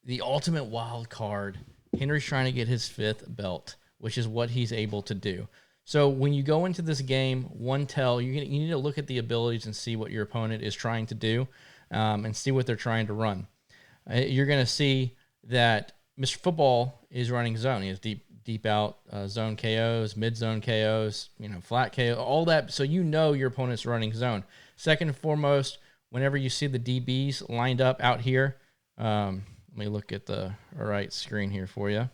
the ultimate wild card. Henry's trying to get his 5th belt, which is what he's able to do. So when you go into this game, one tell, you need to look at the abilities and see what your opponent is trying to do, and see what they're trying to run. You're going to see that Mr. Football is running zone. He has deep out zone KOs, mid zone KOs, flat KO, all that. So your opponent's running zone. Second and foremost, whenever you see the DBs lined up out here, let me look at the right screen here for you.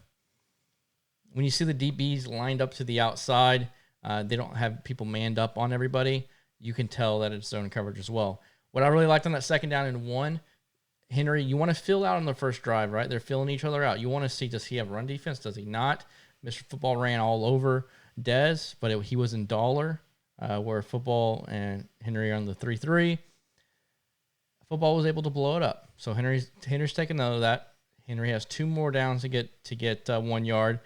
When you see the DBs lined up to the outside, they don't have people manned up on everybody. You can tell that it's zone coverage as well. What I really liked on that 2nd down and 1, Henry, you want to fill out on the first drive, right? They're filling each other out. You want to see, does he have run defense? Does he not? Mr. Football ran all over Dez, but he was in dollar, where Football and Henry are on the 3-3. Football was able to blow it up. So Henry's taking note of that. Henry has 2 more downs to get 1 yard.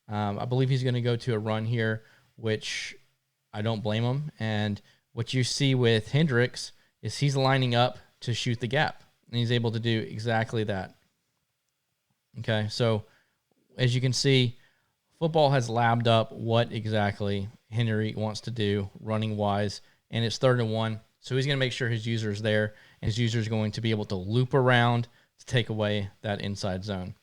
I believe he's going to go to a run here, which I don't blame him. And what you see with Hendricks is he's lining up to shoot the gap, and he's able to do exactly that. Okay, so as you can see, Football has labbed up what exactly Henry wants to do running-wise, and it's 3rd and 1. So he's going to make sure his user is there, and his user is going to be able to loop around to take away that inside zone.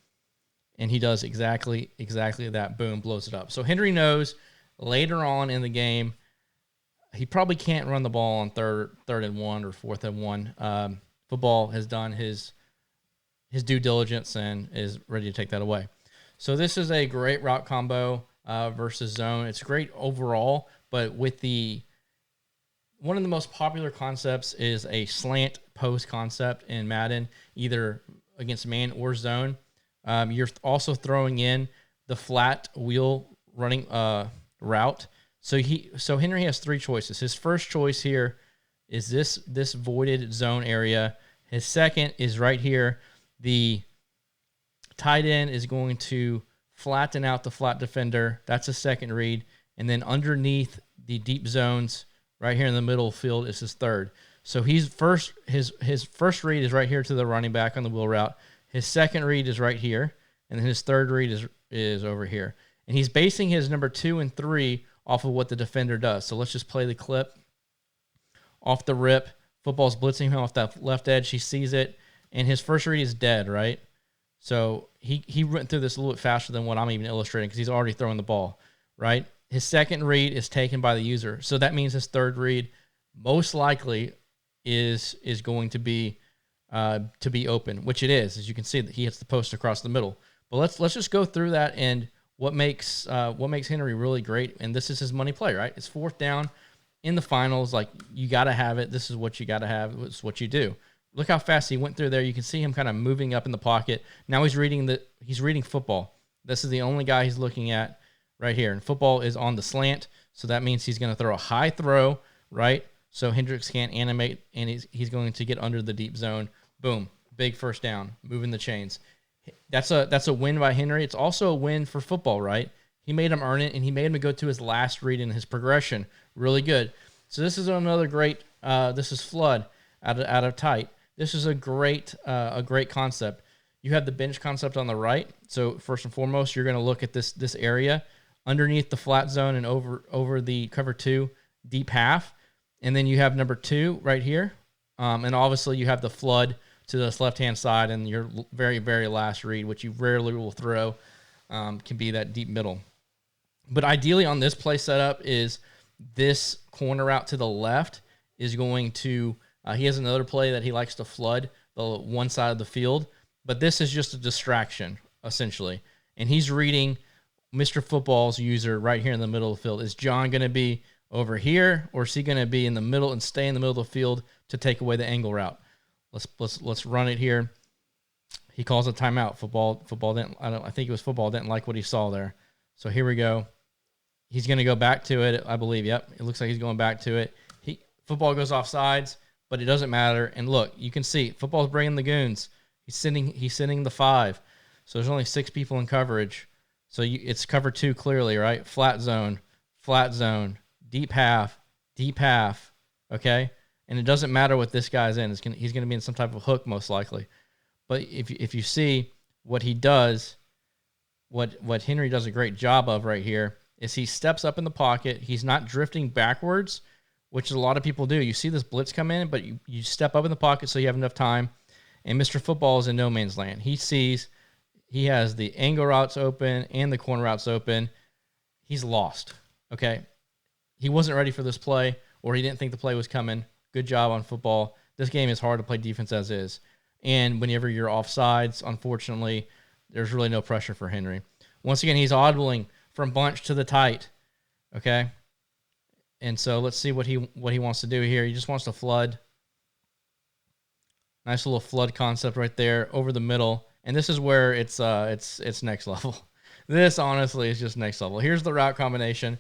And he does exactly that. Boom, blows it up. So Henry knows later on in the game, he probably can't run the ball on 3rd and 1 or 4th and 1. Football has done his due diligence and is ready to take that away. So this is a great route combo versus zone. It's great overall, but with one of the most popular concepts is a slant post concept in Madden, either against man or zone. You're also throwing in the flat wheel running route. So Henry has 3 choices. His first choice here is this voided zone area. His second is right here. The tight end is going to flatten out the flat defender. That's a second read. And then underneath the deep zones, right here in the middle field, is his third. So his first read is right here to the running back on the wheel route. His second read is right here. And then his third read is over here. And he's basing his number 2 and 3 off of what the defender does. So let's just play the clip. Off the rip, Football's blitzing him off that left edge. He sees it, and his first read is dead, right? So he went through this a little bit faster than what I'm even illustrating because he's already throwing the ball, right? His second read is taken by the user. So that means his third read most likely is going to be open, which it is. As you can see, that he hits the post across the middle. But let's just go through that and what makes Henry really great. And this is his money play, right? It's 4th down in the finals. Like, you got to have it. This is what you got to have. It's what you do. Look how fast he went through there. You can see him kind of moving up in the pocket. Now he's reading Football. This is the only guy he's looking at right here. And Football is on the slant, so that means he's going to throw a high throw, right? So Hendricks can't animate, and he's going to get under the deep zone. Boom, big first down, moving the chains. That's a win by Henry. It's also a win for Football, right? He made him earn it, and he made him go to his last read in his progression. Really good. So this is another great. This is flood out of tight. This is a great concept. You have the bench concept on the right. So first and foremost, you're going to look at this area underneath the flat zone and over the cover 2 deep half, and then you have number 2 right here, and obviously you have the flood to this left-hand side, and your very, very last read, which you rarely will throw, can be that deep middle. But ideally on this play setup is this corner out to the left is going to he has another play that he likes to flood the one side of the field, but this is just a distraction, essentially. And he's reading Mr. Football's user right here in the middle of the field. Is John going to be over here, or is he going to be in the middle and stay in the middle of the field to take away the angle route? Let's run it here. He calls a timeout. Football didn't. I think it was Football didn't like what he saw there. So here we go. He's going to go back to it, I believe. Yep, it looks like he's going back to it. Football goes off sides, but it doesn't matter. And look, you can see Football's bringing the goons. He's sending the 5. So there's only 6 people in coverage. So it's cover 2 clearly, right? Flat zone, deep half, okay? And it doesn't matter what this guy's in. He's going to be in some type of hook most likely. But if you see, what he does, what Henry does a great job of right here, is he steps up in the pocket. He's not drifting backwards, which a lot of people do. You see this blitz come in, but you step up in the pocket so you have enough time. And Mr. Football is in no man's land. He sees he has the angle routes open and the corner routes open. He's lost, okay? He wasn't ready for this play, or he didn't think the play was coming. Good job on Football. This game is hard to play defense as is. And whenever you're offsides, unfortunately, there's really no pressure for Henry. Once again, he's audibling from bunch to the tight, okay? And so let's see what he wants to do here. He just wants to flood. Nice little flood concept right there over the middle. And this is where it's next level. This honestly is just next level. Here's the route combination.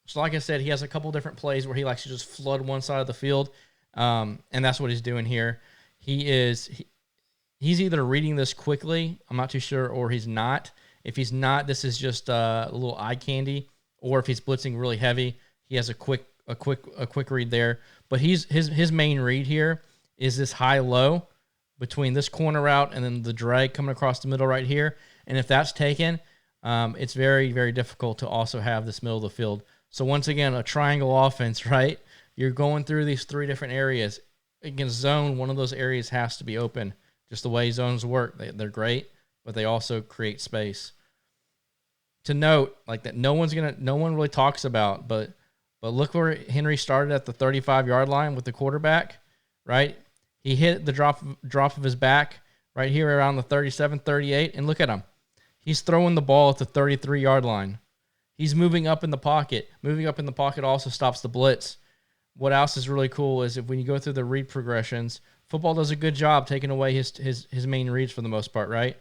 So like I said, he has a couple different plays where he likes to just flood one side of the field. And that's what he's doing here. He's either reading this quickly, I'm not too sure, or he's not. If he's not, this is just a little eye candy. Or if he's blitzing really heavy, he has a quick read there. But his main read here is this high-low between this corner route and then the drag coming across the middle right here. And if that's taken, it's very, very difficult to also have this middle of the field. So once again, a triangle offense, right? You're going through these three different areas. Against zone, one of those areas has to be open. Just the way zones work. They're great, but they also create space. To note, like that no one really talks about, but look where Henry started at the 35-yard line with the quarterback, right? He hit the drop of his back right here around the 37, 38, and look at him. He's throwing the ball at the 33-yard line. He's moving up in the pocket. Moving up in the pocket also stops the blitz. What else is really cool is when you go through the read progressions, Football does a good job taking away his main reads for the most part, right?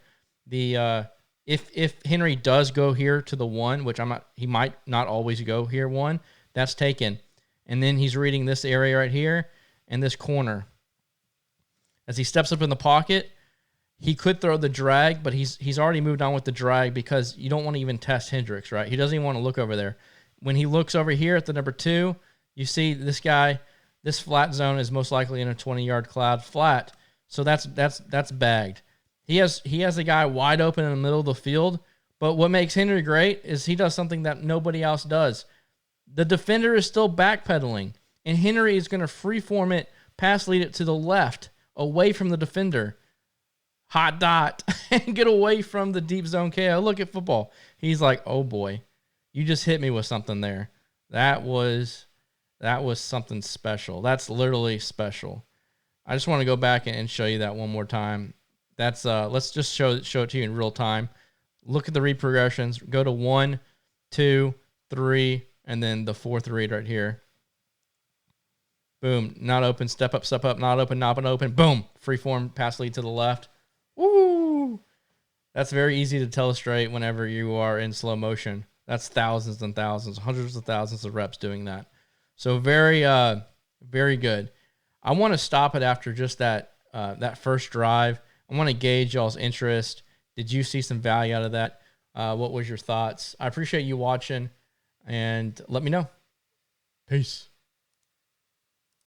If Henry does go here to the 1, which he might not always go here 1, that's taken. And then he's reading this area right here and this corner. As he steps up in the pocket, he could throw the drag, but he's already moved on with the drag because you don't want to even test Hendricks, right? He doesn't even want to look over there. When he looks over here at the number 2, you see this guy, this flat zone is most likely in a 20-yard cloud flat. So that's bagged. He has a guy wide open in the middle of the field, but what makes Henry great is he does something that nobody else does. The defender is still backpedaling, and Henry is going to freeform it, pass lead it to the left, away from the defender. Hot dot, and get away from the deep zone KO. Look at Football. He's like, oh boy, you just hit me with something there. That was something special. That's literally special. I just want to go back and show you that one more time. That's let's just show it to you in real time. Look at the read progressions. Go to 1, 2, 3, and then the 4th read right here. Boom, not open, step up, not open. Boom, freeform pass lead to the left. Woo! That's very easy to telestrate whenever you are in slow motion. That's thousands and thousands, hundreds of thousands of reps doing that. So very, very good. I want to stop it after just that first drive. I want to gauge y'all's interest. Did you see some value out of that? What was your thoughts? I appreciate you watching, and let me know. Peace.